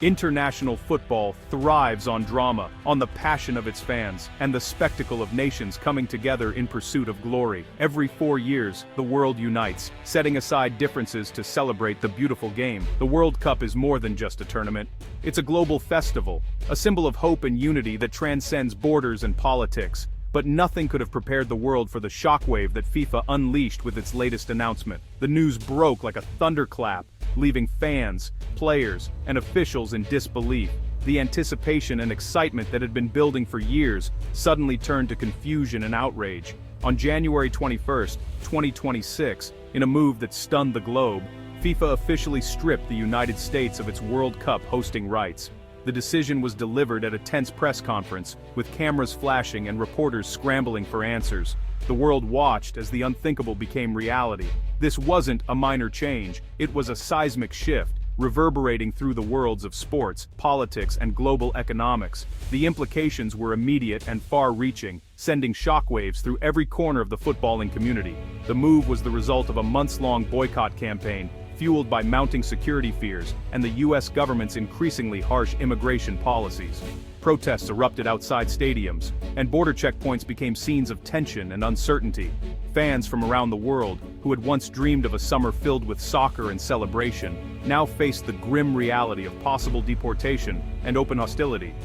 International football thrives on drama, on the passion of its fans, and the spectacle of nations coming together in pursuit of glory. Every 4 years, the world unites, setting aside differences to celebrate the beautiful game. The World Cup is more than just a tournament. It's a global festival, a symbol of hope and unity that transcends borders and politics. But nothing could have prepared the world for the shockwave that FIFA unleashed with its latest announcement. The news broke like a thunderclap, leaving fans, players, and officials in disbelief. The anticipation and excitement that had been building for years suddenly turned to confusion and outrage. On January 21, 2026, in a move that stunned the globe, FIFA officially stripped the United States of its World Cup hosting rights. The decision was delivered at a tense press conference, with cameras flashing and reporters scrambling for answers. The world watched as the unthinkable became reality. This wasn't a minor change, it was a seismic shift, reverberating through the worlds of sports, politics, and global economics. The implications were immediate and far-reaching, sending shockwaves through every corner of the footballing community. The move was the result of a months-long boycott campaign, fueled by mounting security fears and the US government's increasingly harsh immigration policies. Protests erupted outside stadiums, and border checkpoints became scenes of tension and uncertainty. Fans from around the world, who had once dreamed of a summer filled with soccer and celebration, now faced the grim reality of possible deportation and open hostility.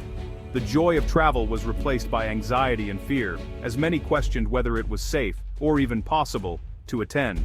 The joy of travel was replaced by anxiety and fear, as many questioned whether it was safe, or even possible, to attend.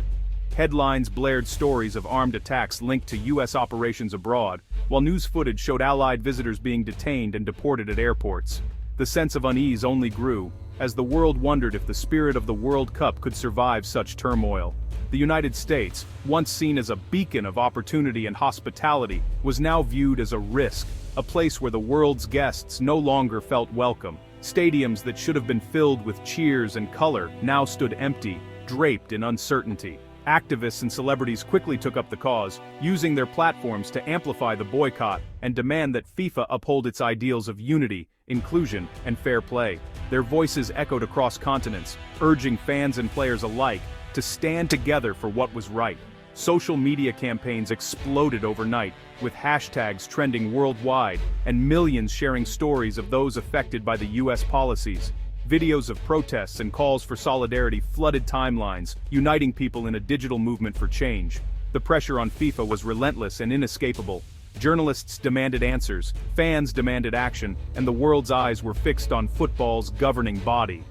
Headlines blared stories of armed attacks linked to US operations abroad, while news footage showed Allied visitors being detained and deported at airports. The sense of unease only grew, as the world wondered if the spirit of the World Cup could survive such turmoil. The United States, once seen as a beacon of opportunity and hospitality, was now viewed as a risk, a place where the world's guests no longer felt welcome. Stadiums that should have been filled with cheers and color now stood empty, draped in uncertainty. Activists and celebrities quickly took up the cause, using their platforms to amplify the boycott and demand that FIFA uphold its ideals of unity, inclusion, and fair play. Their voices echoed across continents, urging fans and players alike to stand together for what was right. Social media campaigns exploded overnight, with hashtags trending worldwide and millions sharing stories of those affected by the US policies. Videos of protests and calls for solidarity flooded timelines, uniting people in a digital movement for change. The pressure on FIFA was relentless and inescapable. Journalists demanded answers, fans demanded action, and the world's eyes were fixed on football's governing body.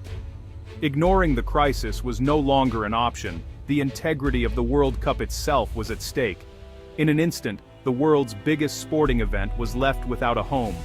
Ignoring the crisis was no longer an option. The integrity of the World Cup itself was at stake. In an instant, the world's biggest sporting event was left without a home.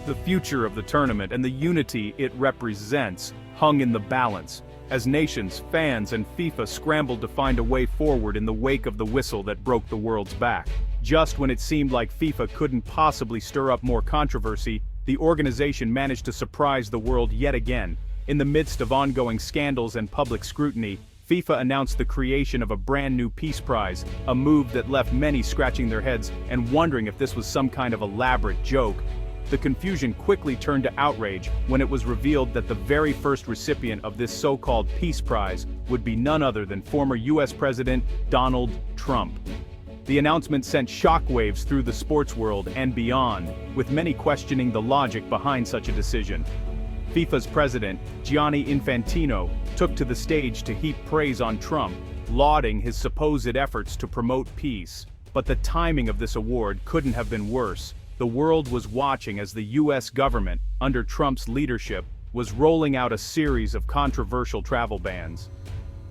The future of the tournament and the unity it represents hung in the balance, as nations, fans, and FIFA scrambled to find a way forward in the wake of the whistle that broke the world's back. Just when it seemed like FIFA couldn't possibly stir up more controversy, the organization managed to surprise the world yet again. In the midst of ongoing scandals and public scrutiny, FIFA announced the creation of a brand new peace prize, a move that left many scratching their heads and wondering if this was some kind of elaborate joke. The confusion quickly turned to outrage when it was revealed that the very first recipient of this so-called Peace Prize would be none other than former US President Donald Trump. The announcement sent shockwaves through the sports world and beyond, with many questioning the logic behind such a decision. FIFA's president, Gianni Infantino, took to the stage to heap praise on Trump, lauding his supposed efforts to promote peace. But the timing of this award couldn't have been worse. The world was watching as the US government, under Trump's leadership, was rolling out a series of controversial travel bans.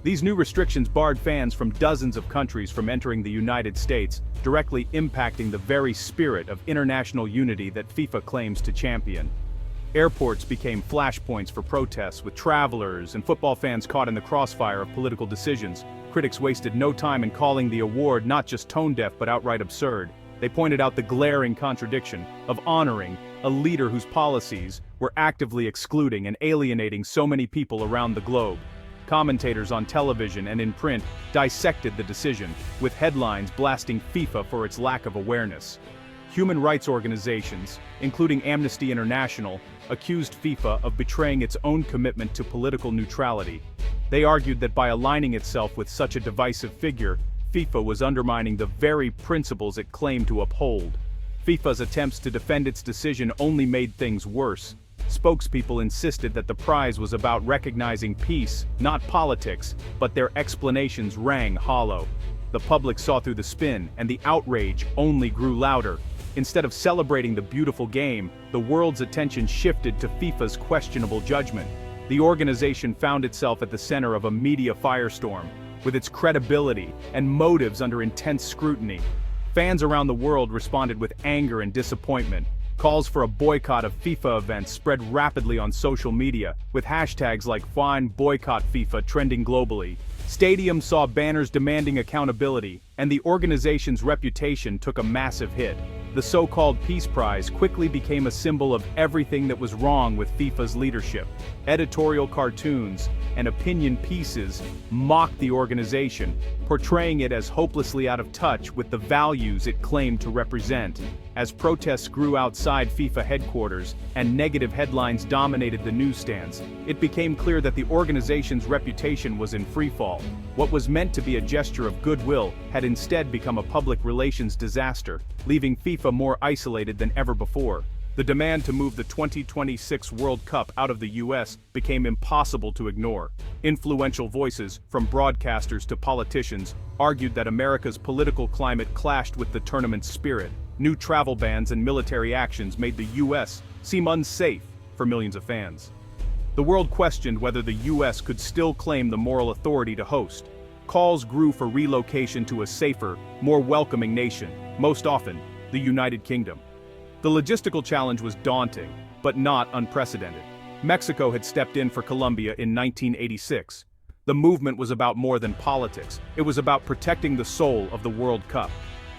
These new restrictions barred fans from dozens of countries from entering the United States, directly impacting the very spirit of international unity that FIFA claims to champion. Airports became flashpoints for protests, with travelers and football fans caught in the crossfire of political decisions. Critics wasted no time in calling the award not just tone-deaf but outright absurd. They pointed out the glaring contradiction of honoring a leader whose policies were actively excluding and alienating so many people around the globe. Commentators on television and in print dissected the decision, with headlines blasting FIFA for its lack of awareness. Human rights organizations, including Amnesty International, accused FIFA of betraying its own commitment to political neutrality. They argued that by aligning itself with such a divisive figure, FIFA was undermining the very principles it claimed to uphold. FIFA's attempts to defend its decision only made things worse. Spokespeople insisted that the prize was about recognizing peace, not politics, but their explanations rang hollow. The public saw through the spin, and the outrage only grew louder. Instead of celebrating the beautiful game, the world's attention shifted to FIFA's questionable judgment. The organization found itself at the center of a media firestorm, with its credibility and motives under intense scrutiny. Fans around the world responded with anger and disappointment. Calls for a boycott of FIFA events spread rapidly on social media, with hashtags like #FineBoycottFIFA trending globally. Stadiums saw banners demanding accountability, and the organization's reputation took a massive hit. The so-called Peace Prize quickly became a symbol of everything that was wrong with FIFA's leadership. Editorial cartoons and opinion pieces mocked the organization, portraying it as hopelessly out of touch with the values it claimed to represent. As protests grew outside FIFA headquarters and negative headlines dominated the newsstands, it became clear that the organization's reputation was in freefall. What was meant to be a gesture of goodwill had instead become a public relations disaster, leaving FIFA more isolated than ever before. The demand to move the 2026 World Cup out of the US became impossible to ignore. Influential voices, from broadcasters to politicians, argued that America's political climate clashed with the tournament's spirit. New travel bans and military actions made the US seem unsafe for millions of fans. The world questioned whether the US could still claim the moral authority to host. Calls grew for relocation to a safer, more welcoming nation, most often, the United Kingdom. The logistical challenge was daunting, but not unprecedented. Mexico had stepped in for Colombia in 1986. The movement was about more than politics. It was about protecting the soul of the World Cup.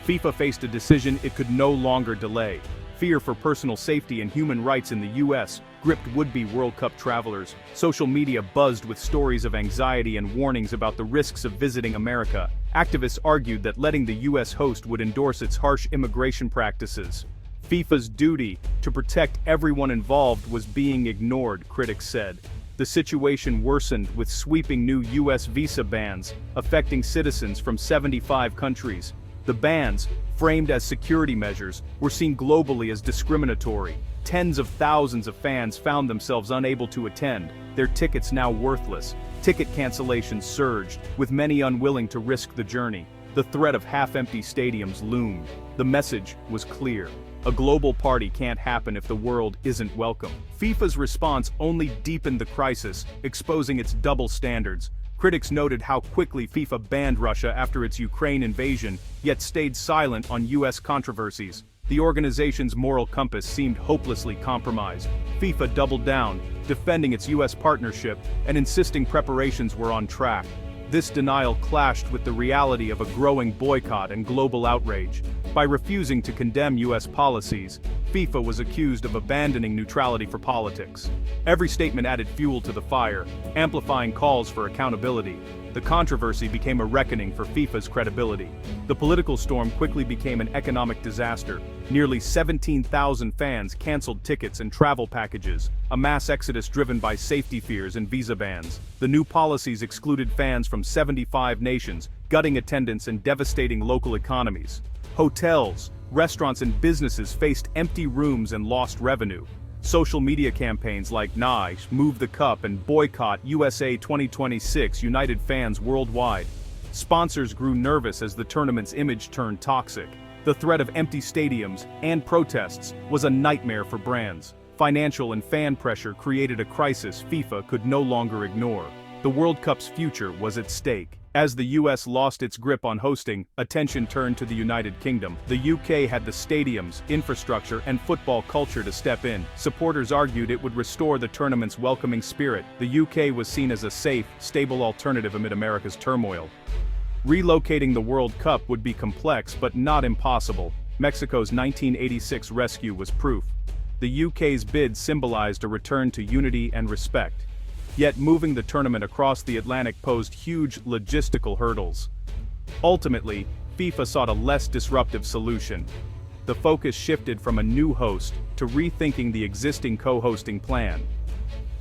FIFA faced a decision it could no longer delay. Fear for personal safety and human rights in the US gripped would-be World Cup travelers. Social media buzzed with stories of anxiety and warnings about the risks of visiting America. Activists argued that letting the US host would endorse its harsh immigration practices. FIFA's duty to protect everyone involved was being ignored, critics said. The situation worsened with sweeping new US visa bans, affecting citizens from 75 countries. The bans, framed as security measures, were seen globally as discriminatory. Tens of thousands of fans found themselves unable to attend, their tickets now worthless. Ticket cancellations surged, with many unwilling to risk the journey. The threat of half-empty stadiums loomed. The message was clear. A global party can't happen if the world isn't welcome. FIFA's response only deepened the crisis, exposing its double standards. Critics noted how quickly FIFA banned Russia after its Ukraine invasion, yet stayed silent on US controversies. The organization's moral compass seemed hopelessly compromised. FIFA doubled down, defending its US partnership and insisting preparations were on track. This denial clashed with the reality of a growing boycott and global outrage. By refusing to condemn US policies, FIFA was accused of abandoning neutrality for politics. Every statement added fuel to the fire, amplifying calls for accountability. The controversy became a reckoning for FIFA's credibility. The political storm quickly became an economic disaster. Nearly 17,000 fans canceled tickets and travel packages, a mass exodus driven by safety fears and visa bans. The new policies excluded fans from 75 nations, gutting attendance and devastating local economies. Hotels, restaurants and businesses faced empty rooms and lost revenue. Social media campaigns like Move the Cup and Boycott USA 2026 united fans worldwide. Sponsors grew nervous as the tournament's image turned toxic. The threat of empty stadiums and protests was a nightmare for brands. Financial and fan pressure created a crisis FIFA could no longer ignore. The World Cup's future was at stake. As the US lost its grip on hosting, attention turned to the United Kingdom. The UK had the stadiums, infrastructure, and football culture to step in. Supporters argued it would restore the tournament's welcoming spirit. The UK was seen as a safe, stable alternative amid America's turmoil. Relocating the World Cup would be complex but not impossible. Mexico's 1986 rescue was proof. The UK's bid symbolized a return to unity and respect. Yet moving the tournament across the Atlantic posed huge logistical hurdles. Ultimately, FIFA sought a less disruptive solution. The focus shifted from a new host to rethinking the existing co-hosting plan.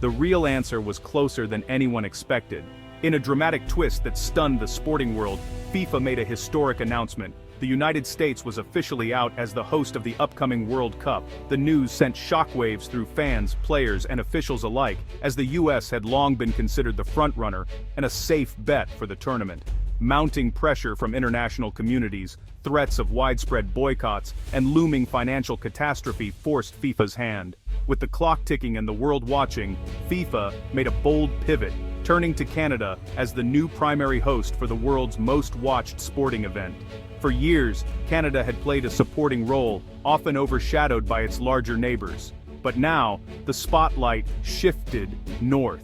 The real answer was closer than anyone expected. In a dramatic twist that stunned the sporting world, FIFA made a historic announcement. the United States was officially out as the host of the upcoming World Cup. The news sent shockwaves through fans, players, and officials alike, as the US had long been considered the frontrunner and a safe bet for the tournament. Mounting pressure from international communities, threats of widespread boycotts, and looming financial catastrophe forced FIFA's hand. With the clock ticking and the world watching, FIFA made a bold pivot, turning to Canada as the new primary host for the world's most watched sporting event. For years, Canada had played a supporting role, often overshadowed by its larger neighbors. But now, the spotlight shifted north.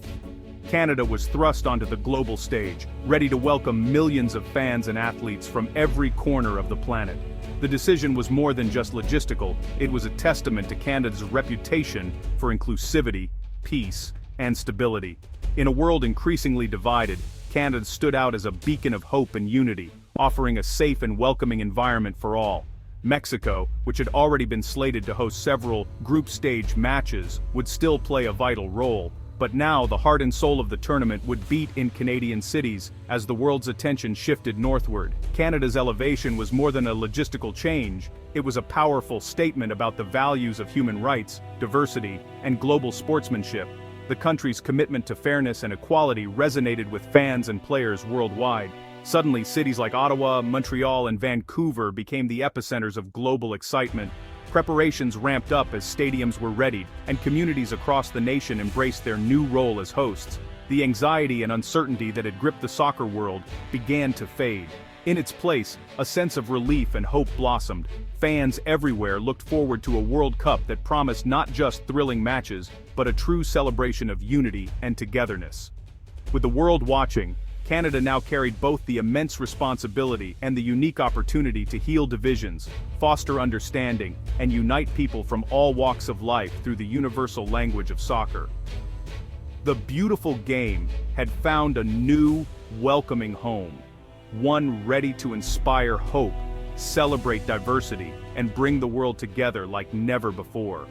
Canada was thrust onto the global stage, ready to welcome millions of fans and athletes from every corner of the planet. The decision was more than just logistical, it was a testament to Canada's reputation for inclusivity, peace, and stability. In a world increasingly divided, Canada stood out as a beacon of hope and unity, offering a safe and welcoming environment for all. Mexico, which had already been slated to host several group stage matches, would still play a vital role. But now the heart and soul of the tournament would beat in Canadian cities as the world's attention shifted northward. Canada's elevation was more than a logistical change, it was a powerful statement about the values of human rights, diversity, and global sportsmanship. The country's commitment to fairness and equality resonated with fans and players worldwide. Suddenly, cities like Ottawa, Montreal, and Vancouver became the epicenters of global excitement. Preparations ramped up as stadiums were readied, and communities across the nation embraced their new role as hosts. The anxiety and uncertainty that had gripped the soccer world began to fade. In its place, a sense of relief and hope blossomed. Fans everywhere looked forward to a World Cup that promised not just thrilling matches, but a true celebration of unity and togetherness. With the world watching, Canada now carried both the immense responsibility and the unique opportunity to heal divisions, foster understanding, and unite people from all walks of life through the universal language of soccer. The beautiful game had found a new, welcoming home, one ready to inspire hope, celebrate diversity, and bring the world together like never before.